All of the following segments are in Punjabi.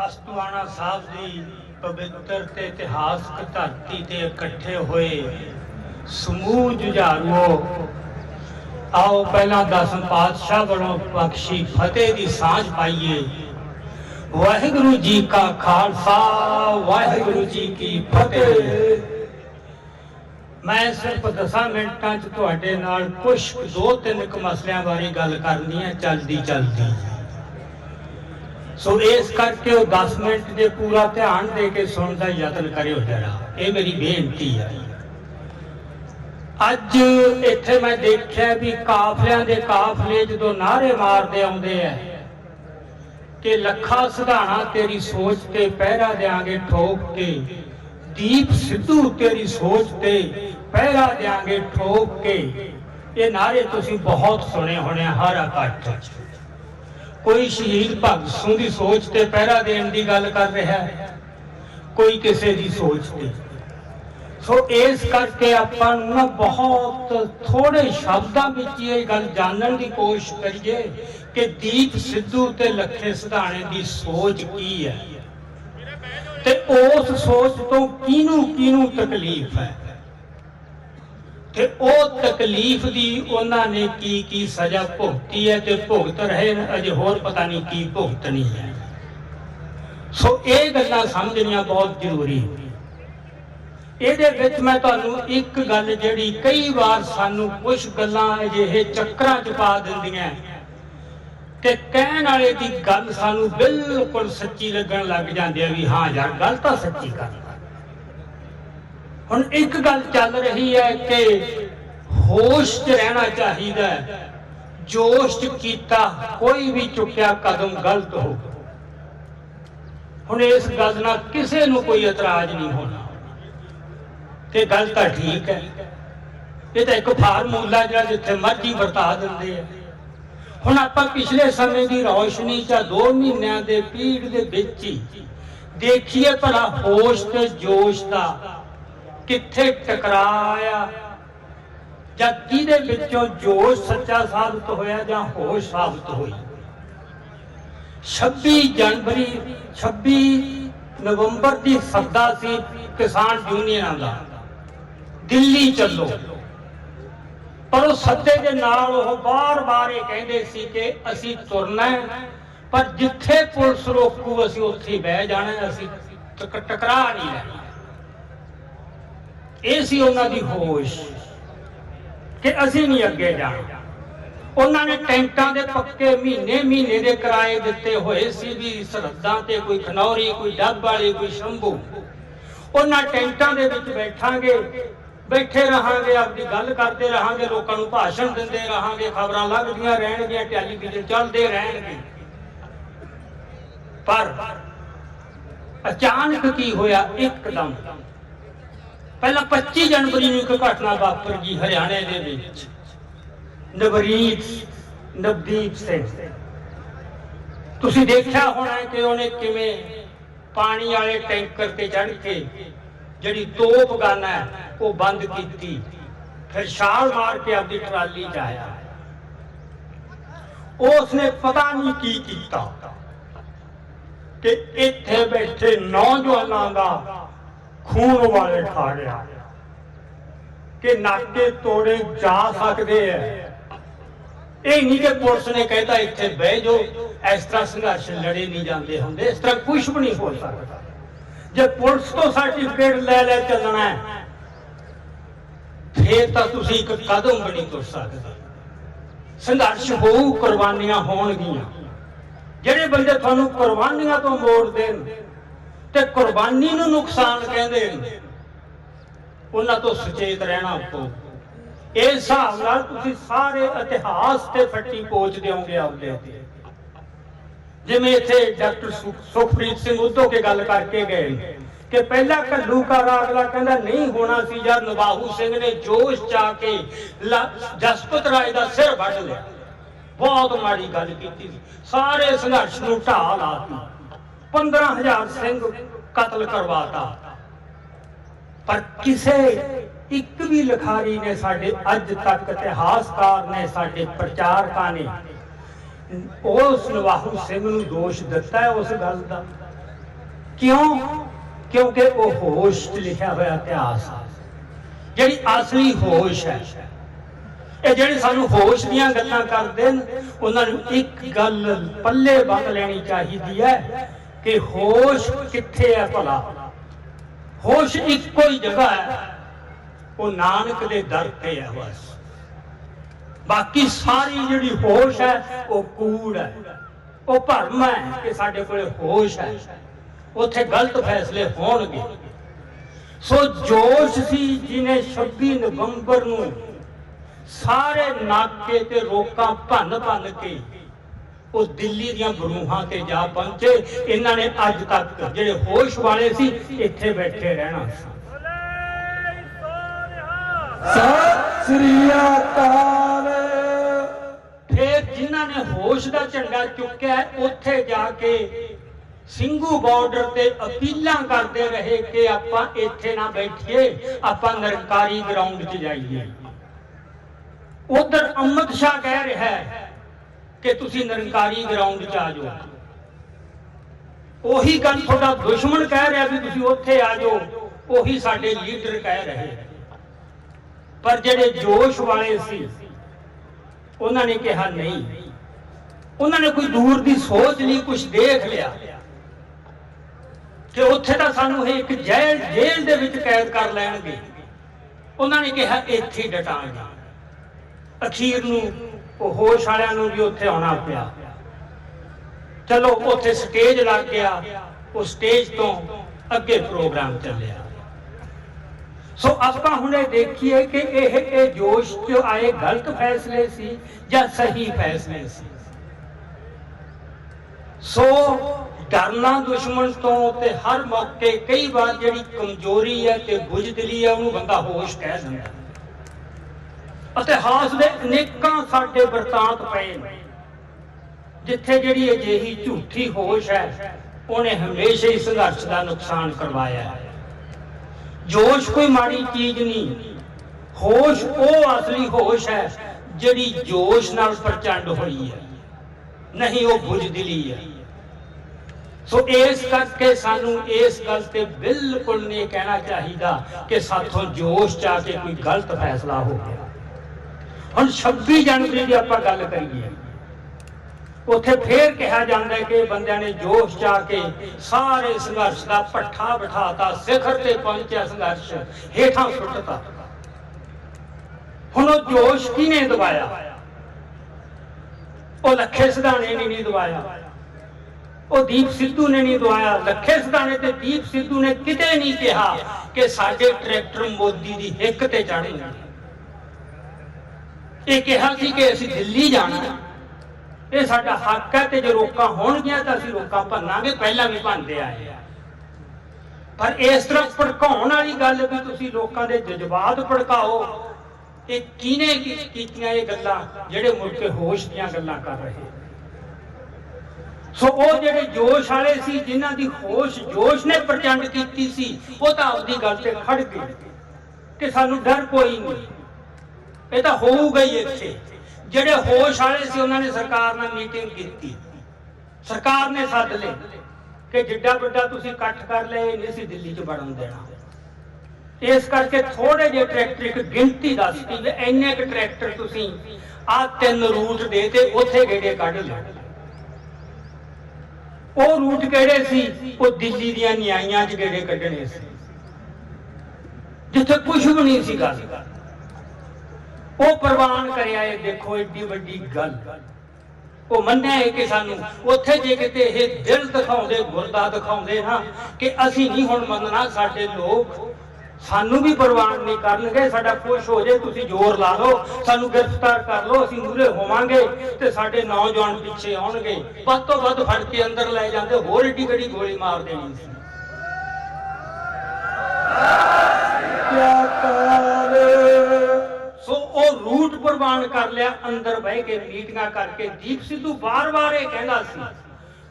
ਅਸਤੂਆਣਾ ਸਾਹਿਬ ਦੀ ਪਵਿੱਤਰ ਤੇ ਇਤਿਹਾਸਕ ਧਰਤੀ ਤੇ ਇਕੱਠੇ ਹੋਏ ਸਮੂਹ ਜੁਝਾਰੂਓ, आओ पहला दसम पातशाह वालों बख्शी फतेह की सांझ पाइए। वाहिगुरु जी का खालसा, वाहिगुरु जी की फतेह। मैं सिर्फ 10 मिनटां च तुहाडे नाल कुछ 2-3 मसलियां बारे गल करनी है चलदी चलदी। सो इस करके 10 मिनट जे पूरा ध्यान दे के सुनने का यत्न करियो जरा, ये मेरी बेनती है। अज इत्थे मैं देखिया भी काफलियां दे काफले जो नारे मारते आउंदे है कि लखा सिधाना तेरी सोच ते पहरा देंगे ठोक के, दीप सिद्धू तेरी सोच ते पहरा देंगे ठोक के। ये नारे तुसी बहुत सुने होने हर इकट्ठ। कोई शहीद भगत सिंह की सोच ते पहरा देने की गल कर रहा है, कोई किसी की सोच ते। सो इस करके अपन बहुत थोड़े शब्दों में ये गल जानने की कोशिश करिए कि दीप सिद्धू ते लखे सिधाने की सोच की है ते उस सोच तो किनू किनू तकलीफ है ते ओ तकलीफ दी उन्होंने की सजा भुगती है ते भुगत रहे अजे होर पता नहीं की भुगतनी है। सो ये गल्लां समझनियां बहुत जरूरी है। ਇਹਦੇ ਵਿੱਚ मैं ਤੁਹਾਨੂੰ एक गल ਜਿਹੜੀ कई बार सानू कुछ गल्लां अजिहे चक्करां च पा दिंदियां कि कहण वाले दी गल सानू बिल्कुल सच्ची लगन लग जाती है भी हाँ यार गल तो सच्ची कर। हुण एक गल चल रही है कि होश च रहना चाहिए, जोश च कीता कोई भी चुक्या कदम गलत हो। हुण इस गल नाल किसी नूं कोई इतराज नहीं होना कि गल तो ठीक है। ये तो एक फार्मूला जो जिथे मर्जी वरता देंगे। हुण आपां पिछले समय की रोशनी च 2 महीनों के पीड़ के विच ही देखिए भला होश ते जोश का किथे टकराया जां किहदे विचों जोश सच्चा साबित होया जां होश साबित हुई। 26 जनवरी 26 नवंबर की सदा सी किसान यूनियन का दिल्ली चलो, पर उस सद्दे के नाल वो बार बार ये कहते सी कि असी तुरना है, पर जिथे पुलिस रोकू असी उत्थे बह जाना, असी टकरा नहीं लेना। ये सी उन्हां दी होश कि असी नहीं अगे जाना। उन्होंने टेंटां दे पक्के महीने महीने दे किराए दिते होए सी भी सरहदां ते कोई खनौरी, कोई डब वाली, कोई शंभू। उन्हां टेंटां दे विच बैठांगे, बैठे रहांगे, अपनी गल करते रहांगे, लोगों को भाषण देंदे रहांगे, खबरां लगदियां रहणगियां, टेलीविजन चलते रहणगे। पर अचानक की होया एकदम पहला 25 जनवरी नूं एक घटना वापर गई हरियाणे दे विच। नवदीप सिंह तुसीं देखिया होना कि उन्हें किवें पानी वाले टैंकर ते चढ़ के जिहड़ी तोप गन है वो बंद की, फिर छाल मार के अपनी ट्राली च आया। उसने पता नहीं की कीता कि इत्थे बैठे नौजवानों का खून वाले खा गया कि नाके तोड़े जा सकते हैं। ये नहीं कि पुलिस ने कहता इत्थे बह जाओ, इस तरह संघर्ष लड़े नहीं जाते होंगे, इस तरह कुछ भी नहीं हो सकता। जब पुलिस तो सर्टिफिकेट ले चलना है फिर तो तुसीं एक कदम भी नहीं तुर सकते। संघर्ष हो, कुर्बानियां होणगियां। जिहड़े बंदे तुहानूं कुर्बानियां तो मोड़ देण ते कुर्बानी नूं नुकसान कहंदे ने, उन्हां तो सचेत रहना पਊ। इस हिसाब नाल तुसीं सारे इतिहास ते फट्टी पोच देओगे आपदे ते। जिवें इत्थे डॉक्टर सुखप्रीत सिंह उद्धो के गल करके गए कि पहला घल्लू का अगला कहता नहीं होना सी यार, नवाहू सिंह ने जोश चा के जसपत राय का सिर वढ़ लिया। बहुत माड़ी गल की, सारे संघर्ष नूं ढाह लाती, 15,000 सिंह कतल करवाता। पर किसे एक भी लिखारी ने साडे अज तक इतिहासकार ने साडे प्रचारकां ने उस नवाहू सिंह नूं दोष दिता है उस गल दा क्यों? क्योंकि वो होश च लिखा हुआ इतिहास जिहड़ी असली होश है। ये जिहड़े सानू होश दीयां गल्लां करदे ने उन्हां नूं एक गल पल्ले बंद लेनी चाहिदी है कि होश कित्थे है भला। होश इक्को ही जगह है, वो नानक दे दर ते है बस। बाकी सारी जिहड़ी होश है वो कूड़ है, वो भरम है कि साडे कोल होश है, उत्थे गलत फैसले होणगे। सो जोश सी जिन्हें 26 नवंबर नूं सारे नाके ते रोकां भन के वो दिल्ली दीयां बरूहां ते जा पहुंचे। इन्हां ने अज तक जिहड़े होश वाले सी इत्थे बैठे रहना। सत श्री अकाल। फिर जिन्हां ने होश दा झंडा चुक्या उत्थे जाके ਸਿੰਘੂ ਬਾਰਡਰ ਤੇ ਅਪੀਲਾਂ ਕਰਦੇ ਰਹੇ ਕਿ ਆਪਾਂ ਇੱਥੇ ਨਾ ਬੈਠੀਏ, ਆਪਾਂ ਨਿਰੰਕਾਰੀ ਗਰਾਊਂਡ 'ਚ ਜਾਈਏ। ਉਧਰ ਅਮਿਤ ਸ਼ਾਹ ਕਹਿ ਰਿਹਾ ਹੈ ਕਿ ਤੁਸੀਂ ਨਿਰੰਕਾਰੀ ਗਰਾਊਂਡ 'ਚ ਆ ਜਾਓ। ਉਹੀ ਗੱਲ ਤੁਹਾਡਾ ਦੁਸ਼ਮਣ ਕਹਿ ਰਿਹਾ ਵੀ ਤੁਸੀਂ ਉੱਥੇ ਆ ਜਾਓ, ਉਹੀ ਸਾਡੇ ਲੀਡਰ ਕਹਿ ਰਹੇ। ਪਰ ਜਿਹੜੇ ਜੋਸ਼ ਵਾਲੇ ਸੀ ਉਹਨਾਂ ਨੇ ਕਿਹਾ ਨਹੀਂ। ਉਹਨਾਂ ਨੇ ਕੋਈ ਦੂਰ ਦੀ ਸੋਚ ਨਹੀਂ, ਕੁਝ ਦੇਖ ਲਿਆ कि उत्थे तां सानू एक जेल दे विच कैद कर लैणगे। उन्हां ने कहा इत्थे डटांगे। अखीर नूं ओह होश वालियां नूं भी उत्थे आउणा पिया। चलो उत्थे स्टेज लग गया, उस स्टेज तो अगे प्रोग्राम चलिया। सो आपां हुण देखिए कि ये जोश च आए गलत फैसले सी जां सही फैसले सी। सो डरना दुश्मन तो ते हर मौके कई बार जिहड़ी कमजोरी है ते बुजदिली है उहनूं बंदा होश कह दिंदा। इतिहास दे अनेकां साडे वरतांत पए ने जिथे जिहड़ी अजिही झूठी होश है उहने हमेशा ही संघर्ष का नुकसान करवाया है। जोश कोई माड़ी चीज नहीं, होश वो असली होश है जिहड़ी जोश नाल प्रचंड हुई है, नहीं वो बुजदिली है। सो इस करके सानू इस गल ते बिल्कुल नहीं कहना चाहिए कि साथों जोश च आके कोई गलत फैसला हो गया। हुण 26 जनवरी की आपां गल करिए, उत्थे फिर कहा जाता है कि बंदियां ने जोश च आके सारे संघर्ष का भट्ठा बिठाता, सिखर ते पहुंचा संघर्ष हेठां सुटता। हुण जोश किने दबाया? वो लखे सिधाने ने नहीं दबाया, वो दीप सिद्धू ने नहीं दवाया। लखे सिधाने ते दीप सिद्धू ने किते नहीं कहा कि साडे ट्रैक्टर मोदी दी हिक ते चढ़ेंगे। ये कहा सी कि असीं दिल्ली जाना, ये साडा हक है ते जो रोकां होणगीआं तां असीं रोकां भन्नांगे, पहलां भी भनदे आए आ। पर इस तरह भड़काउण वाली गल भी तुसीं लोकां दे जज्बात भड़काओ, ये किने कीतीआं ये गल्लां जिहड़े मुड़ के होश दीआं गल्लां कर रहे। सो वो जिहड़े जोश वाले सी जिन्हां दी होश जोश ने प्रचंड कीती सी, वो तां आपदी गल ते खड़ गए कि सानू डर कोई नहीं, ये तां होऊगा ही। इत्थे जिहड़े होश वाले सी उन्हां ने सरकार नाल मीटिंग कीती, सरकार ने सद ले कि जिड्डा वड्डा तुसीं इकट्ठ कर लए नहीं सी दिल्ली च वड़न देना। इस करके थोड़े जे ट्रैक्टर एक गिनती दसती वी इन्ने क ट्रैक्टर तुसीं आ 3 रूट दे ते उत्थे गेड़े कढ लओ। वो रूट केड़े सी? वो दिल्ली दियां न्यायियां च गेड़े कढने सी जिथे कुछ भी नहीं सी गल। वो प्रवान करिया। देखो एडी वड्डी गल वो मन्निया है कि सानू उत्थे जे किते ये दिल दिखाउंदे गुरदा दिखाउंदे ना कि असीं नहीं हुण मनना, साडे लोग सानू भी प्रवान नहीं करनगे। साडा खुश हो जाए, तुसीं जोर ला लो, सानू गिरफ्तार कर लो, असीं मूरे होवांगे ते साडे नौजवान पिछे आउणगे, वध तों वध फड़ के अंदर ले जांदे, होर एडी गड़ी गोली मार देनी सी। सो ओ रूट प्रवान कर लिया, अंदर बह के मीटिंगां करके। दीप सिद्धू बार-बार ये कहंदा सी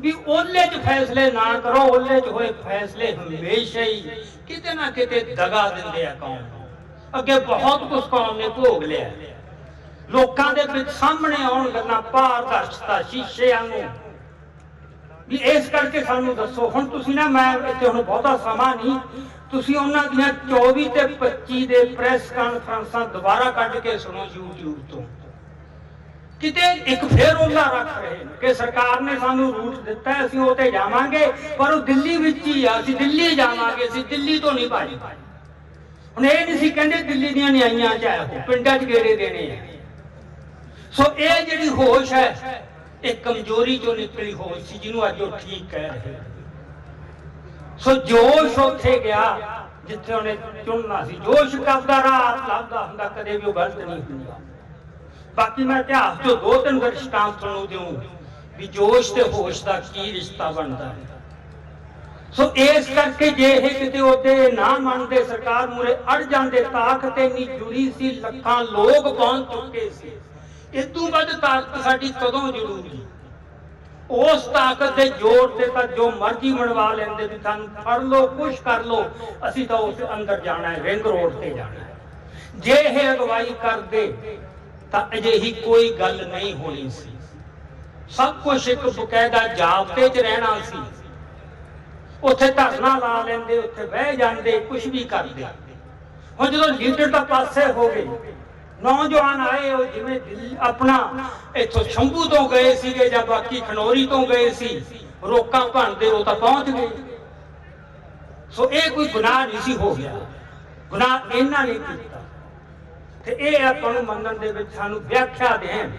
भी ओले च फैसले ना करो, ओले च होए फैसले हमेशा ही किते ना किते दगा दिंदे आ कौम। अगे बहुत कुछ कौम ने भोग लिया, लोकां दे विच सामने आउण गल्लां पारदर्शिता शीशे वांगू ਵੀ ਇਸ ਕਰਕੇ ਸਾਨੂੰ ਦੱਸੋ। ਹੁਣ ਤੁਸੀਂ ਨਾ, ਮੈਂ ਇੱਥੇ ਹੁਣ ਬਹੁਤਾ ਸਮਾਂ ਨਹੀਂ, ਤੁਸੀਂ ਉਹਨਾਂ ਦੀਆਂ 24 ਤੇ 25 ਦੇ ਪ੍ਰੈਸ ਕਾਨਫਰੰਸਾਂ ਦੁਬਾਰਾ ਕੱਢ ਕੇ ਸੁਣੋ YouTube ਤੋਂ। ਕਿਤੇ ਇੱਕ ਫੇਰ ਉਹਨਾਂ ਰੱਖ ਰਹੇ ਨੇ ਕਿ ਸਰਕਾਰ ਨੇ ਸਾਨੂੰ ਰੂਟ ਦਿੱਤਾ, ਅਸੀਂ ਉਹ ਤੇ ਜਾਵਾਂਗੇ, ਪਰ ਉਹ ਦਿੱਲੀ ਵਿੱਚ ਹੀ ਆ, ਅਸੀਂ ਦਿੱਲੀ ਜਾਵਾਂਗੇ, ਅਸੀਂ ਦਿੱਲੀ ਤੋਂ ਨਹੀਂ ਭਾਜੀ। ਹੁਣ ਇਹ ਨਹੀਂ ਸੀ ਕਹਿੰਦੇ ਦਿੱਲੀ ਦੀਆਂ ਨਿਆਈਆਂ ਚ ਆਇਆ, ਪਿੰਡਾਂ 'ਚ ਗੇੜੇ ਦੇਣੇ ਆ। ਸੋ ਇਹ ਜਿਹੜੀ ਹੋਸ਼ ਹੈ, ਇਹ ਕਮਜ਼ੋਰੀ ਚੋਂ ਨਿਕਲੀ ਹੋਸ਼ ਸੀ, ਜਿਹਨੂੰ ਅੱਜ ਉਹ ਠੀਕ ਕਹਿ ਰਹੇ। ਸੋ ਜੋਸ਼ ਉੱਥੇ ਗਿਆ ਜਿੱਥੇ ਉਹਨੇ ਚੁਣਨਾ ਸੀ। ਜੋਸ਼ ਕਬਦਾ ਰਾਹ ਲੱਭਦਾ ਹੁੰਦਾ, ਕਦੇ ਵੀ ਉਹ ਗਲਤ ਨਹੀਂ ਹੁੰਦਾ। ਬਾਕੀ ਮੈਂ ਇਤਿਹਾਸ ਚੋਂ 2-3 ਦ੍ਰਿਸ਼ਟਾਂਤ ਤੁਹਾਨੂੰ ਦਿਉਂ ਵੀ ਜੋਸ਼ ਤੇ ਹੋਸ਼ ਦਾ ਕੀ ਰਿਸ਼ਤਾ ਬਣਦਾ ਹੈ। ਸੋ ਇਸ ਕਰਕੇ ਜੇ ਇਹ ਕਿਤੇ ਉਹਦੇ ਨਾ ਮੰਨਦੇ, ਸਰਕਾਰ ਮੂਰੇ ਅੜ ਜਾਂਦੇ, ਤਾਕਤ ਇੰਨੀ ਜੁੜੀ ਸੀ, ਲੱਖਾਂ ਲੋਕ ਪਹੁੰਚ ਚੁੱਕੇ ਸੀ। ਇਦੋਂ ਵੱਧ ਤਾਕਤ ਸਾਡੀ ਕਦੋਂ ਜੁੜੂਗੀ? ਉਸ ਤਾਕਤ ਦੇ ਜ਼ੋਰ ਤੇ ਤਾਂ ਜੋ ਮਰਜ਼ੀ ਬਣਵਾ ਲੈਂਦੇ ਵੀ ਸਾਨੂੰ ਫੜ ਲਓ, ਕੁਛ ਕਰ ਲਓ, ਅਸੀਂ ਤਾਂ ਉਸ ਅੰਦਰ ਜਾਣਾ ਹੈ, ਰਿੰਗ ਰੋਡ ਤੇ ਜਾਣਾ ਹੈ। ਜੇ ਇਹ ਅਗਵਾਈ ਕਰਦੇ ਤਾਂ ਅਜਿਹੀ ਕੋਈ ਗੱਲ ਨਹੀਂ ਹੋਣੀ ਸੀ। ਸਭ ਕੁਝ ਇੱਕ ਬਕਾਇਦਾ ਜਾਬਤੇ 'ਚ ਰਹਿਣਾ ਸੀ। ਉੱਥੇ ਧਰਨਾ ਲਾ ਲੈਂਦੇ, ਉੱਥੇ ਬਹਿ ਜਾਂਦੇ, ਕੁਝ ਵੀ ਕਰਦੇ। ਹੁਣ ਜਦੋਂ ਲੀਡਰ ਤਾਂ ਪਾਸੇ ਹੋ ਗਏ, ਨੌਜਵਾਨ ਆਏ, ਉਹ ਜਿਵੇਂ ਆਪਣਾ ਇੱਥੋਂ ਸ਼ੰਭੂ ਤੋਂ ਗਏ ਸੀਗੇ ਜਾਂ ਬਾਕੀ ਖਨੌਰੀ ਤੋਂ ਗਏ ਸੀ, ਰੋਕਾਂ ਭੰਨਦੇ ਉਹ ਤਾਂ ਪਹੁੰਚ ਗਏ। ਸੋ ਇਹ ਕੋਈ ਗੁਨਾਹ ਨਹੀਂ ਸੀ ਹੋ ਗਿਆ, ਗੁਨਾਹ ਇਹਨਾਂ ਨੇ ਕੀਤਾ। ਤੇ ਇਹ ਆਪਾਂ ਨੂੰ ਮੰਨਣ ਦੇ ਵਿੱਚ ਸਾਨੂੰ ਵਿਆਖਿਆ ਦੇਣ,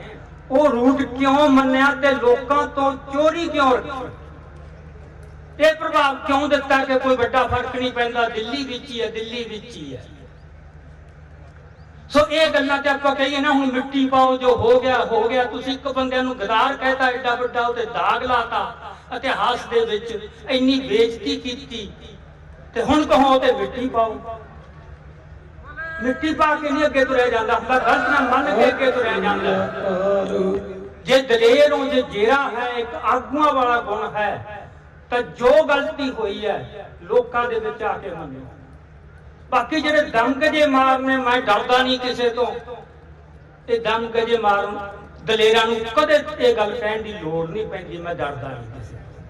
ਉਹ ਰੂਟ ਕਿਉਂ ਮੰਨਿਆ ਤੇ ਲੋਕਾਂ ਤੋਂ ਚੋਰੀ ਕਿਉਂ ਰੱਖੀ, ਇਹ ਪ੍ਰਭਾਵ ਕਿਉਂ ਦਿੱਤਾ ਕਿ ਕੋਈ ਵੱਡਾ ਫਰਕ ਨਹੀਂ ਪੈਂਦਾ, ਦਿੱਲੀ ਵਿੱਚ ਹੀ ਹੈ, ਦਿੱਲੀ ਵਿੱਚ ਹੀ ਹੈ। ਸੋ ਇਹ ਗੱਲਾਂ ਤੇ ਆਪਾਂ ਕਹੀਏ ਨਾ, ਹੁਣ ਮਿੱਟੀ ਪਾਓ, ਜੋ ਹੋ ਗਿਆ ਹੋ ਗਿਆ। ਤੁਸੀਂ ਇੱਕ ਬੰਦੇ ਨੂੰ ਗਦਾਰ ਕਹਿਤਾ, ਐਡਾ ਵੱਡਾ ਉਹਤੇ ਦਾਗ ਲਾਤਾ, ਇਤਿਹਾਸ ਦੇ ਵਿੱਚ ਇੰਨੀ ਬੇਇੱਜ਼ਤੀ ਕੀਤੀ, ਤੇ ਹੁਣ ਕਹੋ ਤੇ ਮਿੱਟੀ ਪਾਓ। ਮਿੱਟੀ ਪਾ ਕੇ ਨਹੀਂ ਅੱਗੇ ਤੁਰਿਆ ਜਾਂਦਾ ਹੁੰਦਾ, ਗਲਤ ਨਾ ਮੰਨ ਕੇ ਅੱਗੇ ਤੁਰਿਆ ਜਾਂਦਾ। ਜੇ ਦਲੇਰ ਹੋ, ਜੇ ਜੇਰਾ ਹੈ, ਇੱਕ ਆਗੂਆਂ ਵਾਲਾ ਗੁਣ ਹੈ, ਤਾਂ ਜੋ ਗਲਤੀ ਹੋਈ ਹੈ ਲੋਕਾਂ ਦੇ ਵਿੱਚ ਆ ਕੇ ਮੰਨੋ। ਬਾਕੀ ਜਿਹੜੇ ਦਮਗਜੇ ਮਾਰਨੇ, ਮੈਂ ਡਰਦਾ ਨਹੀਂ ਕਿਸੇ ਤੋਂ, ਇਹ ਦਮਗਜੇ ਮਾਰਨ ਦਲੇਰਾਂ ਨੂੰ ਕਦੇ ਇਹ ਗੱਲ ਕਹਿਣ ਦੀ ਲੋੜ ਨਹੀਂ ਪੈਂਦੀ, ਮੈਂ ਡਰਦਾ ਨਹੀਂ ਕਿਸੇ ਤੋਂ।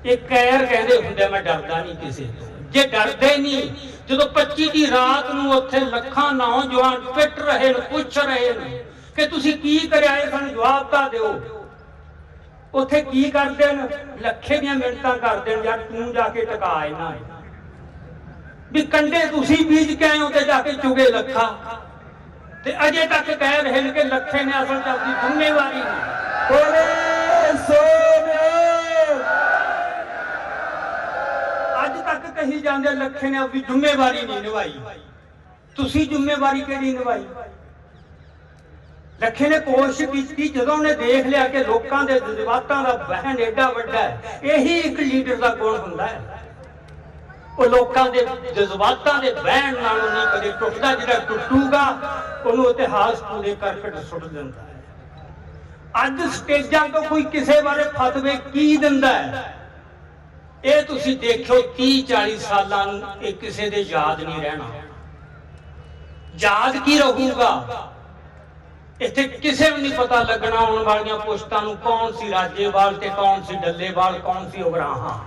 ਇਹ ਕੈਰ ਕਹਿੰਦੇ ਹੁੰਦੇ, ਮੈਂ ਡਰਦਾ ਨਹੀਂ ਕਿਸੇ ਤੋਂ। ਜੇ ਡਰਦੇ ਨਹੀਂ, ਜਦੋਂ 25 ਦੀ ਰਾਤ ਨੂੰ ਉੱਥੇ ਲੱਖਾਂ ਨੌਜਵਾਨ ਪਿੱਟ ਰਹੇ ਨੇ, ਪੁੱਛ ਰਹੇ ਨੇ ਕਿ ਤੁਸੀਂ ਕੀ ਕਰਿਆ, ਇਹ ਸਾਨੂੰ ਜਵਾਬ ਤਾਂ ਦਿਓ। ਉੱਥੇ ਕੀ ਕਰਦੇ ਨੇ? ਲੱਖੇ ਦੀਆਂ ਮਿੰਟਾਂ ਕਰਦੇ ਨੇ, ਯਾਰ ਤੂੰ ਜਾ ਕੇ ਟਿਕਾ ਇਹਨਾਂ ਵੀ ਕੰਡੇ ਤੁਸੀਂ ਬੀਜ ਕੇ ਆਏ ਹੋ ਤੇ ਜਾ ਕੇ ਚੁਗੇ ਲੱਖਾ। ਤੇ ਅਜੇ ਤੱਕ ਕਹਿ ਰਹੇ ਨੇ ਕਿ ਲੱਖੇ ਨੇ ਅਸਲ ਚ ਆਪਣੀ ਜ਼ਿੰਮੇਵਾਰੀ ਨਹੀਂ। ਬੋਲੇ ਸੋਨਿਆ, ਅੱਜ ਤੱਕ ਕਹੀ ਜਾਂਦੇ ਲੱਖੇ ਨੇ ਆਪਣੀ ਜ਼ਿੰਮੇਵਾਰੀ ਨਹੀਂ ਨਿਭਾਈ। ਤੁਸੀਂ ਜ਼ਿੰਮੇਵਾਰੀ ਕਿਹੜੀ ਨਿਭਾਈ? ਲੱਖੇ ਨੇ ਕੋਸ਼ਿਸ਼ ਕੀਤੀ, ਜਦੋਂ ਉਹਨੇ ਦੇਖ ਲਿਆ ਕਿ ਲੋਕਾਂ ਦੇ ਜਜ਼ਬਾਤਾਂ ਦਾ ਵਹਿਣ ਏਡਾ ਵੱਡਾ ਹੈ, ਇਹੀ ਇੱਕ ਲੀਡਰ ਦਾ ਗੁਣ ਹੁੰਦਾ ਹੈ। ਉਹ ਲੋਕਾਂ ਦੇ ਜਜ਼ਬਾਤਾਂ ਦੇ ਵਹਿਣ ਨਾਲੋਂ ਨਹੀਂ ਕਦੇ ਟੁੱਟਦਾ, ਜਿਹੜਾ ਟੁੱਟੂਗਾ ਉਹਨੂੰ ਇਤਿਹਾਸ ਪੂਰੇ ਕਰਕੇ ਸੁੱਟ ਦਿੰਦਾ ਹੈ। ਅੱਜ ਸਟੇਜਾਂ ਤੋਂ ਕੋਈ ਕਿਸੇ ਬਾਰੇ ਫਤਵੇ ਕੀ ਦਿੰਦਾ ਹੈ, ਇਹ ਤੁਸੀਂ ਦੇਖਿਓ 30-40 ਸਾਲਾਂ ਨੂੰ ਇਹ ਕਿਸੇ ਦੇ ਯਾਦ ਨਹੀਂ ਰਹਿਣਾ। ਯਾਦ ਕੀ ਰਹੂਗਾ? ਇੱਥੇ ਕਿਸੇ ਨੂੰ ਨਹੀਂ ਪਤਾ ਲੱਗਣਾ ਆਉਣ ਵਾਲੀਆਂ ਪੁਸ਼ਤਾਂ ਨੂੰ ਕੌਣ ਸੀ ਰਾਜੇਵਾਲ ਤੇ ਕੌਣ ਸੀ ਡੱਲੇਵਾਲ, ਕੌਣ ਸੀ ਉਗਰਾਹਾਂ।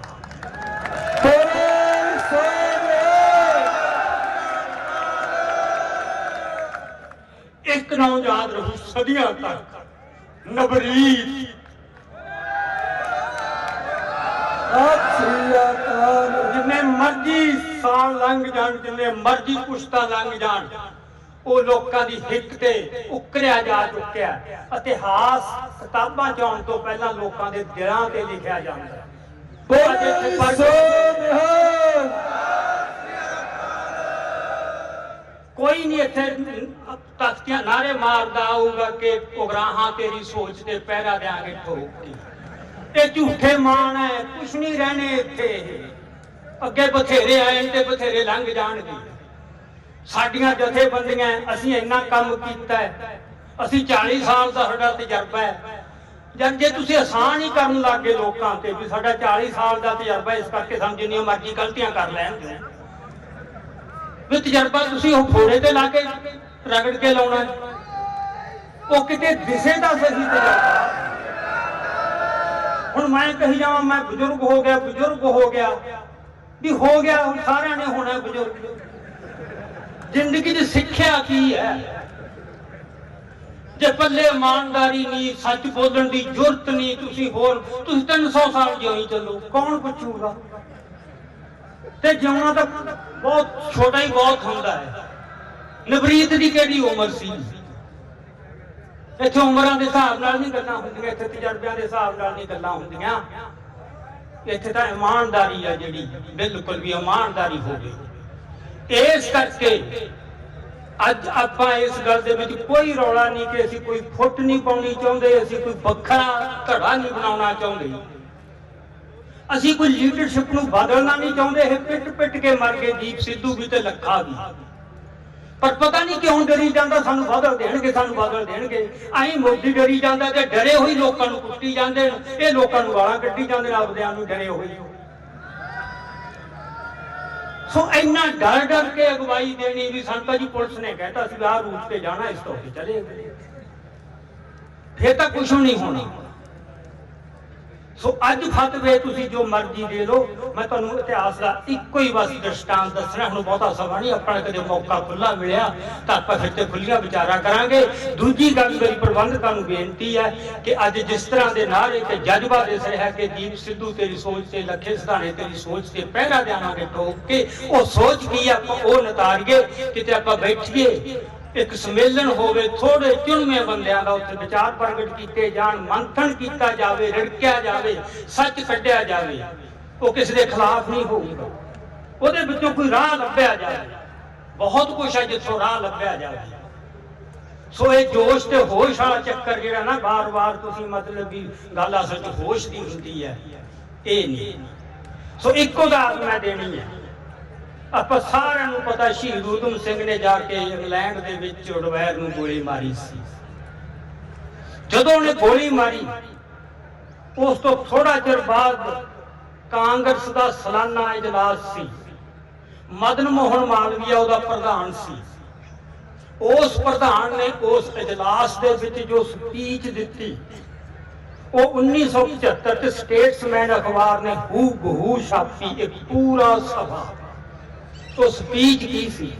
ਇੱਕ ਨਾਮ ਯਾਦ ਰਹੂ ਸਦੀਆਂ ਤੱਕ, ਨਵਰੀਤ। ਜਿੰਨੇ ਮਰਜੀ ਸਾਲ ਲੰਘ ਜਾਣ, ਜਿੰਨੇ ਮਰਜੀ ਪੁਸ਼ਤਾਂ ਲੰਘ ਜਾਣ, ਉਹ ਲੋਕਾਂ ਦੀ ਹਿੱਕ ਤੇ ਉਕਰਿਆ ਜਾ ਚੁੱਕਿਆ। ਇਤਿਹਾਸ ਕਿਤਾਬਾਂ ਚ ਆਉਣ ਤੋਂ ਪਹਿਲਾਂ ਲੋਕਾਂ ਦੇ ਦਿਲਾਂ ਤੇ ਲਿਖਿਆ ਜਾਂਦਾ। ਕੋਈ ਨਹੀਂ ਇੱਥੇ ਤਖਤੀਆਂ ਨਾਰੇ ਮਾਰਦਾ ਆਊਗਾ ਕਿ ਉਗਰਾਹਾਂ ਤੇਰੀ ਸੋਚ ਤੇ ਪਹਿਰਾ ਦਿਆਂਗੇ ਠੋਕ ਕੇ। ਇਹ ਝੂਠੇ ਮਾਣ ਹੈ, ਕੁਛ ਨਹੀਂ ਰਹਿਣੇ ਇੱਥੇ। ਅੱਗੇ ਬਥੇਰੇ ਆਏ ਤੇ ਬਥੇਰੇ ਲੰਘ ਜਾਣਗੇ। ਸਾਡੀਆਂ ਜਥੇਬੰਦੀਆਂ, ਅਸੀਂ ਇੰਨਾ ਕੰਮ ਕੀਤਾ ਹੈ, ਅਸੀਂ 40 ਸਾਲ ਦਾ ਸਾਡਾ ਤਜਰਬਾ ਹੈ। ਜਦ ਜੇ ਤੁਸੀਂ ਆਸਾਨ ਹੀ ਕਰਨ ਲੱਗ ਗਏ ਲੋਕਾਂ ਤੇ ਵੀ ਸਾਡਾ 40 ਸਾਲ ਦਾ ਤਜਰਬਾ, ਇਸ ਕਰਕੇ ਸਾਨੂੰ ਜਿੰਨੀਆਂ ਮਰਜ਼ੀ ਗਲਤੀਆਂ ਕਰ ਲੈਣਗੇ, ਵੀ ਤਜਰਬਾ ਤੁਸੀਂ ਉਹ ਫੋੜੇ ਤੇ ਲਾ ਕੇ ਰਗੜ ਕੇ ਲਾਉਣਾ, ਉਹ ਕਿਤੇ ਦਿਸੇ ਤਾਂ ਸਹੀ ਤਜਰਬਾ। ਹੁਣ ਮੈਂ ਕਹੀ ਜਾਵਾਂ ਮੈਂ ਬਜ਼ੁਰਗ ਹੋ ਗਿਆ ਵੀ ਹੋ ਗਿਆ, ਹੁਣ ਸਾਰਿਆਂ ਨੇ ਹੋਣਾ ਬਜ਼ੁਰਗ। ਜ਼ਿੰਦਗੀ ਦੀ ਸਿੱਖਿਆ ਕੀ ਹੈ? ਜੇ ਪੱਲੇ ਇਮਾਨਦਾਰੀ ਨਹੀਂ, ਸੱਚ ਬੋਲਣ ਦੀ ਜੁਰਤ ਨਹੀਂ, ਤੁਸੀਂ 300 ਸਾਲ ਜਿਉਂ ਚੱਲੋ, ਕੌਣ ਪੁੱਛੂਗਾ? ਤੇ ਜਿਉਣਾ ਤਾਂ ਬਹੁਤ ਛੋਟਾ ਹੀ ਬਹੁਤ ਹੁੰਦਾ ਹੈ। ਨਵਰੀਤ ਦੀ ਕਿਹੜੀ ਉਮਰ ਸੀ? ਇੱਥੇ ਉਮਰਾਂ ਦੇ ਹਿਸਾਬ ਨਾਲ ਨਹੀਂ ਗੱਲਾਂ ਹੁੰਦੀਆਂ, ਇੱਥੇ ਤਜਰਬਿਆਂ ਦੇ ਹਿਸਾਬ ਨਾਲ ਨਹੀਂ ਗੱਲਾਂ ਹੁੰਦੀਆਂ। ਇੱਥੇ ਤਾਂ ਇਮਾਨਦਾਰੀ ਆ ਜਿਹੜੀ, ਬਿਲਕੁਲ ਵੀ ਇਮਾਨਦਾਰੀ ਹੋਵੇ। ਇਸ ਕਰਕੇ ਅੱਜ ਆਪਾਂ ਇਸ ਗੱਲ ਦੇ ਵਿੱਚ ਕੋਈ ਰੌਲਾ ਨਹੀਂ ਕਿ ਅਸੀਂ ਕੋਈ ਫੁੱਟ ਨਹੀਂ ਪਾਉਣੀ ਚਾਹੁੰਦੇ, ਅਸੀਂ ਕੋਈ ਵੱਖਰਾ ਧੜਾ ਨਹੀਂ ਬਣਾਉਣਾ ਚਾਹੁੰਦੇ, ਅਸੀਂ ਕੋਈ ਲੀਡਰਸ਼ਿਪ ਨੂੰ ਬਦਲਣਾ ਨਹੀਂ ਚਾਹੁੰਦੇ। ਇਹ ਪਿੱਟ ਕੇ ਮਰ ਗਏ ਦੀਪ ਸਿੱਧੂ ਵੀ ਤੇ ਲੱਖਾ ਵੀ, ਪਰ ਪਤਾ ਨਹੀਂ ਕਿਉਂ ਡਰੀ ਜਾਂਦਾ ਸਾਨੂੰ ਬਦਲ ਦੇਣਗੇ। ਐਂ ਮੋਦੀ ਡਰੀ ਜਾਂਦਾ ਤੇ ਡਰੇ ਹੋਈ ਲੋਕਾਂ ਨੂੰ ਕੁੱਟੀ ਜਾਂਦੇ ਨੇ, ਇਹ ਲੋਕਾਂ ਨੂੰ ਗਾਲਾਂ ਕੱਢੀ ਜਾਂਦੇ ਨੇ ਆਪਦਿਆਂ ਨੂੰ ਡਰੇ ਹੋਏ। ਸੋ ਇੰਨਾ ਡਰ ਕੇ ਅਗਵਾਈ ਦੇਣੀ ਵੀ ਸੰਤਾ ਜੀ ਪੁਲਿਸ ਨੇ ਕਹਿਤਾ ਸੀ ਆਹ ਰੂਟ ਤੇ ਜਾਣਾ, ਇਸ ਤੋਂ ਅੱਗੇ ਚਲੇ ਗਏ, ਫੇਰ ਤਾਂ ਕੁਛ ਨਹੀਂ ਹੋਣਾ। ਸੋ ਅੱਜ ਫਤਵੇ ਤੁਸੀਂ ਜੋ ਮਰਜ਼ੀ ਦੇ ਲਓ, ਮੈਂ ਤੁਹਾਨੂੰ ਇਤਿਹਾਸ ਦਾ ਇੱਕੋ ਹੀ ਬਸ ਦ੍ਰਿਸ਼ਟਾਂਤ ਦੱਸਣਾ। ਹੁਣ ਬਹੁਤਾ ਸਮਾਂ ਨਹੀਂ, ਆਪਣਾ ਕਦੇ ਮੌਕਾ ਖੁੱਲਾ ਮਿਲਿਆ ਤਾਂ ਆਪਾਂ ਫਿਰ ਤੇ ਖੁੱਲੀਆਂ ਵਿਚਾਰਾ ਕਰਾਂਗੇ। ਦੂਜੀ ਗੱਲ ਮੇਰੀ ਪ੍ਰਬੰਧਕਾਂ ਨੂੰ ਬੇਨਤੀ ਹੈ ਕਿ ਅੱਜ ਜਿਸ ਤਰ੍ਹਾਂ ਦੇ ਨਾਅਰੇ ਤੇ ਜਜ਼ਬਾ ਦਿਸ ਰਿਹਾ ਕਿ ਦੀਪ ਸਿੱਧੂ ਤੇਰੀ ਸੋਚ ਤੇ, ਲੱਖੇ ਸਿਧਾਣੇ ਤੇਰੀ ਸੋਚ ਤੇ ਪਹਿਰਾ ਦੇਵਾਂਗੇ ਠੋਕ ਕੇ, ਉਹ ਸੋਚ ਕੀ ਆਪਾਂ ਉਹ ਨਤਾਰੀਏ, ਕਿਤੇ ਆਪਾਂ ਬੈਠੀਏ, ਇੱਕ ਸੰਮੇਲਨ ਹੋਵੇ, ਥੋੜੇ ਚੁਣਵੇਂ ਬੰਦਿਆਂ ਦਾ ਉੱਥੇ ਵਿਚਾਰ ਪ੍ਰਗਟ ਕੀਤੇ ਜਾਣ, ਮੰਥਨ ਕੀਤਾ ਜਾਵੇ, ਰਿੜਕਿਆ ਜਾਵੇ, ਸੱਚ ਕੱਢਿਆ ਜਾਵੇ। ਉਹ ਕਿਸੇ ਦੇ ਖਿਲਾਫ ਨਹੀਂ ਹੋਊਗਾ, ਉਹਦੇ ਵਿੱਚੋਂ ਕੋਈ ਰਾਹ ਲੱਭਿਆ ਜਾਵੇ। ਬਹੁਤ ਕੁਛ ਹੈ ਜਿੱਥੋਂ ਰਾਹ ਲੱਭਿਆ ਜਾਵੇ। ਸੋ ਇਹ ਜੋਸ਼ ਤੇ ਹੋਸ਼ ਵਾਲਾ ਚੱਕਰ ਜਿਹੜਾ ਨਾ ਵਾਰ-ਵਾਰ ਤੁਸੀਂ ਮਤਲਬ ਵੀ ਗੱਲ ਅਸਲ 'ਚ ਹੋਸ਼ ਦੀ ਹੁੰਦੀ ਹੈ, ਇਹ ਨਹੀਂ। ਸੋ ਇੱਕੋ ਉਦਾਹਰਨ ਮੈਂ ਦੇਣੀ ਹੈ। ਆਪਾਂ ਸਾਰਿਆਂ ਨੂੰ ਪਤਾ ਸ਼ਹੀਦ ਊਧਮ ਸਿੰਘ ਨੇ ਜਾ ਕੇ ਇੰਗਲੈਂਡ ਦੇ ਵਿੱਚ ਉਡਵੈਰ ਨੂੰ ਗੋਲੀ ਮਾਰੀ ਸੀ। ਜਦੋਂ ਉਹਨੇ ਗੋਲੀ ਮਾਰੀ, ਉਸ ਤੋਂ ਥੋੜਾ ਚਿਰ ਬਾਅਦ ਕਾਂਗਰਸ ਦਾ ਸਾਲਾਨਾ ਇਜਲਾਸ ਸੀ। ਮਦਨ ਮੋਹਨ ਮਾਲਵੀਆ ਉਹਦਾ ਪ੍ਰਧਾਨ ਸੀ। ਉਸ ਪ੍ਰਧਾਨ ਨੇ ਉਸ ਇਜਲਾਸ ਦੇ ਵਿੱਚ ਜੋ ਸਪੀਚ ਦਿੱਤੀ, ਉਹ 1975 ਚ ਸਟੇਟਸਮੈਨ ਅਖਬਾਰ ਨੇ ਹੂ ਛਾਪੀ, ਇੱਕ ਪੂਰਾ ਸਭਾ। ਉਹ ਸਪੀਚ ਕੀ ਸੀ?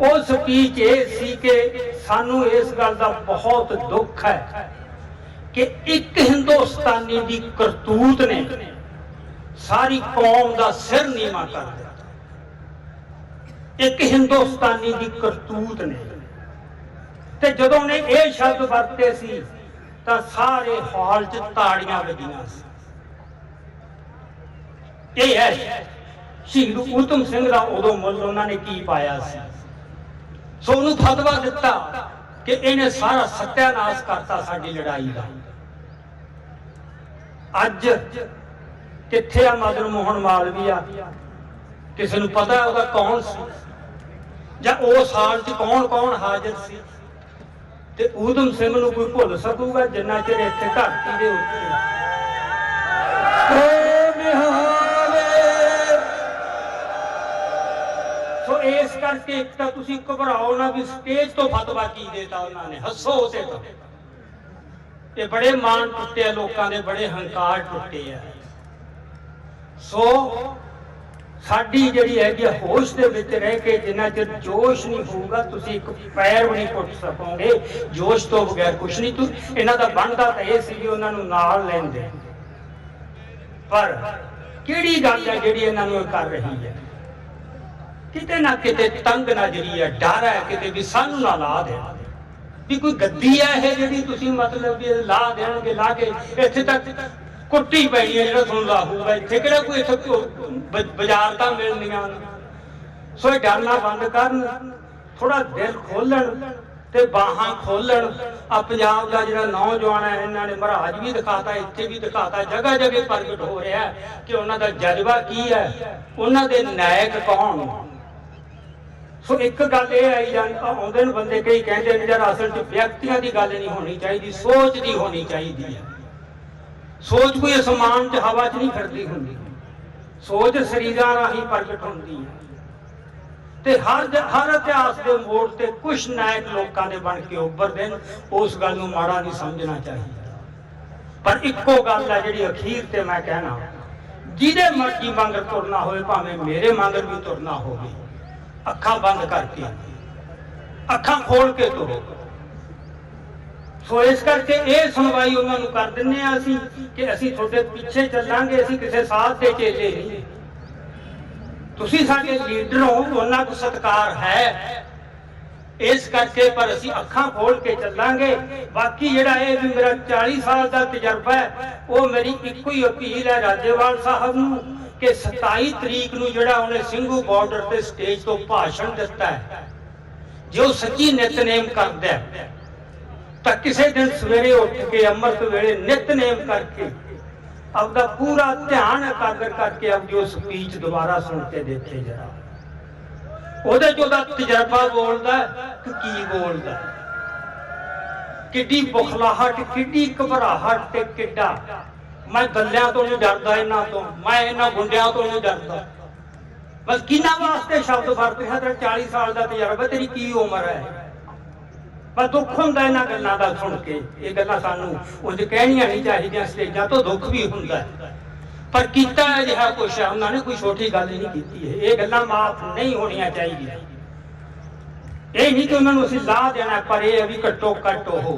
ਉਹ ਸਪੀਚ ਇਹ ਸੀ ਕਿ ਸਾਨੂੰ ਇਸ ਗੱਲ ਦਾ ਬਹੁਤ ਦੁੱਖ ਹੈ ਕਿ ਇੱਕ ਹਿੰਦੁਸਤਾਨੀ ਦੀ ਕਰਤੂਤ ਨੇ ਸਾਰੀ ਕੌਮ ਦਾ ਸਿਰ ਨੀਵਾਂ ਕਰ ਦਿੱਤਾ। ਇੱਕ ਹਿੰਦੁਸਤਾਨੀ ਦੀ ਕਰਤੂਤ ਨੇ, ਤੇ ਜਦੋਂ ਨੇ ਇਹ ਸ਼ਬਦ ਵਰਤੇ ਸੀ ਤਾਂ ਸਾਰੇ ਹਾਲ 'ਚ ਤਾੜੀਆਂ ਵੱਜੀਆਂ ਸੀ। ਇਹ ਹੈ ਸ਼ਹੀਦ ਊਧਮ ਸਿੰਘ ਦਾ ਉਦੋਂ ਮੁੱਲ ਉਹਨਾਂ ਨੇ ਕੀ ਪਾਇਆ ਸੀ। ਸੋ ਉਹਨੂੰ ਫਤਵਾ ਦਿੱਤਾ ਕਿ ਇਹਨੇ ਸਾਰਾ ਸੱਤਿਆਨਾਸ਼ ਕਰਤਾ ਸਾਡੀ ਲੜਾਈ ਦਾ। ਅੱਜ ਕਿੱਥੇ ਆ ਮਦਨ ਮੋਹਨ ਮਾਲਵੀਆ? ਕਿਸੇ ਨੂੰ ਪਤਾ ਉਹਦਾ ਕੌਣ ਸੀ, ਜਾਂ ਉਸ ਸਾਲ 'ਚ ਕੌਣ ਹਾਜ਼ਰ ਸੀ? ਤੇ ਊਧਮ ਸਿੰਘ ਨੂੰ ਕੋਈ ਭੁੱਲ ਸਕੂਗਾ ਜਿੰਨਾ ਚਿਰ ਇੱਥੇ ਧਰਤੀ ਦੇ ਉੱਤੇ ਸੋ ਇਸ ਕਰਕੇ ਇੱਕ ਤਾਂ ਤੁਸੀਂ ਘਬਰਾਓ ਨਾ ਵੀ ਸਟੇਜ ਤੋਂ ਫਤਵਾ ਕੀ ਦੇਤਾ ਉਹਨਾਂ ਨੇ, ਹੱਸੋ ਉਸੇ ਤੋਂ। ਇਹ ਬੜੇ ਮਾਣ ਟੁੱਟੇ ਆ ਲੋਕਾਂ ਦੇ, ਬੜੇ ਹੰਕਾਰ ਟੁੱਟੇ ਆ। ਸੋ ਸਾਡੀ ਜਿਹੜੀ ਹੈਗੀ ਹੋਸ਼ ਦੇ ਵਿੱਚ ਰਹਿ ਕੇ ਜਿੰਨਾ ਚਿਰ ਜੋਸ਼ ਨਹੀਂ ਹੋਊਗਾ, ਤੁਸੀਂ ਇੱਕ ਪੈਰ ਵੀ ਨਹੀਂ ਪੁੱਟ ਸਕੋਗੇ। ਜੋਸ਼ ਤੋਂ ਬਗੈਰ ਕੁਛ ਨਹੀਂ। ਤੂੰ ਇਹਨਾਂ ਦਾ ਬਣਦਾ ਤਾਂ ਇਹ ਸੀ ਕਿ ਉਹਨਾਂ ਨੂੰ ਨਾਲ ਲੈਂਦੇ, ਪਰ ਕਿਹੜੀ ਗੱਲ ਹੈ ਜਿਹੜੀ ਇਹਨਾਂ ਨੂੰ ਕਰ ਰਹੀ ਹੈ? ਕਿਤੇ ਨਾ ਕਿਤੇ ਤੰਗ ਨਜ਼ਰੀ ਹੈ, ਡਰ ਹੈ ਕਿਤੇ ਵੀ ਸਾਨੂੰ ਨਾ ਲਾ ਦੇ, ਵੀ ਕੋਈ ਗੱਦੀ ਹੈ ਇਹ ਜਿਹੜੀ ਤੁਸੀਂ ਮਤਲਬ ਵੀ ਲਾ ਦੇਣਗੇ, ਲਾ ਕੇ ਇੱਥੇ ਤੱਕ ਕੁੱਟੀ ਪੈਣੀ ਹੈ ਜਿਹੜਾ ਤੁਹਾਨੂੰ ਲਾਹੂਗਾ। ਇੱਥੇ ਕਿਹੜਾ ਕੋਈ ਇੱਥੇ ਬਾਜ਼ਾਰ ਤਾਂ ਮਿਲਣੀਆਂ। ਸੋ ਇਹ ਡਰਨਾ ਬੰਦ ਕਰਨ, ਥੋੜਾ ਦਿਲ ਖੋਲਣ ਤੇ ਬਾਹਾਂ ਖੋਲਣ। ਆ ਪੰਜਾਬ ਦਾ ਜਿਹੜਾ ਨੌਜਵਾਨ ਹੈ, ਇਹਨਾਂ ਨੇ ਮਹਾਰਾਜ ਵੀ ਦਿਖਾਤਾ, ਇੱਥੇ ਵੀ ਦਿਖਾਤਾ, ਜਗ੍ਹਾ ਜਗ੍ਹਾ ਪ੍ਰਗਟ ਹੋ ਰਿਹਾ ਕਿ ਉਹਨਾਂ ਦਾ ਜਜ਼ਬਾ ਕੀ ਹੈ, ਉਹਨਾਂ ਦੇ ਨਾਇਕ ਕੌਣ। ਸੋ ਇੱਕ ਗੱਲ ਇਹ ਆਈ ਆਉਂਦੇ ਨੇ ਬੰਦੇ ਕਈ ਕਹਿੰਦੇ ਨੇ ਯਾਰ ਅਸਲ 'ਚ ਵਿਅਕਤੀਆਂ ਦੀ ਗੱਲ ਨਹੀਂ ਹੋਣੀ ਚਾਹੀਦੀ, ਸੋਚ ਦੀ ਹੋਣੀ ਚਾਹੀਦੀ ਹੈ। ਸੋਚ ਕੋਈ ਅਸਮਾਨ 'ਚ ਹਵਾ 'ਚ ਨਹੀਂ ਫਿਰਦੀ ਹੁੰਦੀ, ਸੋਚ ਸਰੀਰਾਂ ਰਾਹੀਂ ਪ੍ਰਗਟ ਹੁੰਦੀ ਹੈ। ਤੇ ਹਰ ਇਤਿਹਾਸ ਦੇ ਮੋੜ ਤੇ ਕੁਛ ਨਾਇਕ ਲੋਕਾਂ ਦੇ ਬਣ ਕੇ ਉੱਭਰਦੇ ਨੇ। ਉਸ ਗੱਲ ਨੂੰ ਮਾੜਾ ਨਹੀਂ ਸਮਝਣਾ ਚਾਹੀਦਾ। पर इक्को गल है जी अखीर ते मैं कहना, जिहदे मर्जी मंगर तुरना होवे, भावें मेरे मंगर भी तुरना होवे, अखां बंद करके अखां खोल के तुरो। सो इस करके ये सुनवाई उन्होंने कर दिंने असीं कि असीं तुहाडे पिछे चलांगे, असीं किसी साथ दे चेले नहीं। तुसीं साडे लीडर हो, उन्हां को सत्कार है, इस करके पर असीं अखां खोल के चलांगे। बाकी जिहड़ा ये भी मेरा 40 साल का तजर्बा है, वो मेरी इक्को ही अपील है राजेवाल साहब नूं कि 27 तरीक नूं जिहड़ा उन्हें ਸਿੰਘੂ बार्डर ते स्टेज तो भाषण दिता है, जो सच्ची नितनेम करदा है, तो किसी दिन सवेरे उठ के अमृत वेले नितनेम करके अपना पूरा ध्यान एकाग्र करके अब जो स्पीच दोबारा सुन के देखे जरा, ਉਹਦੇ ਚੋਂ ਦਾ ਤਜਰਬਾ ਬੋਲਦਾ ਕਿ ਕੀ ਬੋਲਦਾ, ਕਿੱਡੀ ਬੁਖਲਾਹਟ, ਕਿੱਡੀ ਘਬਰਾਹਟ ਤੇ ਕਿੱਡਾ। ਮੈਂ ਗੱਲਿਆਂ ਤੋਂ ਨਹੀਂ ਡਰਦਾ, ਇਹਨਾਂ ਤੋਂ, ਮੈਂ ਇਹਨਾਂ ਗੁੰਡਿਆਂ ਤੋਂ ਨਹੀਂ ਡਰਦਾ। ਬਸ ਕਿਹਨਾਂ ਵਾਸਤੇ ਸ਼ਬਦ ਵਰਤੇ ਹੈ? ਤੇਰਾ 40 ਸਾਲ ਦਾ ਤਜਰਬਾ, ਤੇਰੀ ਕੀ ਉਮਰ ਹੈ? ਬਸ ਦੁੱਖ ਹੁੰਦਾ ਇਹਨਾਂ ਗੱਲਾਂ ਦਾ ਸੁਣ ਕੇ। ਇਹ ਗੱਲਾਂ ਸਾਨੂੰ ਉਂਝ ਕਹਿਣੀਆਂ ਨਹੀਂ ਚਾਹੀਦੀਆਂ, ਸਟੇਜਾਂ ਤੋਂ ਦੁੱਖ ਵੀ ਹੁੰਦਾ ਹੈ, पर कीता अजिहा कुछ है, उन्होंने कोई छोटी गल नहीं की है। ये गल्लां माफ नहीं होनियां चाहिए। ये नहीं कि उन्होंने असीं ला देना, पर यह भी घट्टो घट्ट हो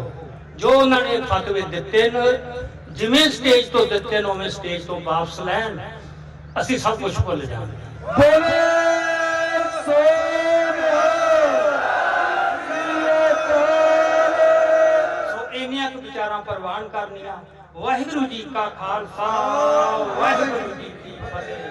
जो उन्होंने फतवे दिते ने, जिवें स्टेज तो दिते ने उवें स्टेज तो वापस लैन, असीं सब कुछ भुल जावांगे। बोले सोनिया सो इन्नियां कुछ विचारां प्रवान करनियां। वाहिगुरू जी का खालसा, वाहिगुरू जी की फतेह।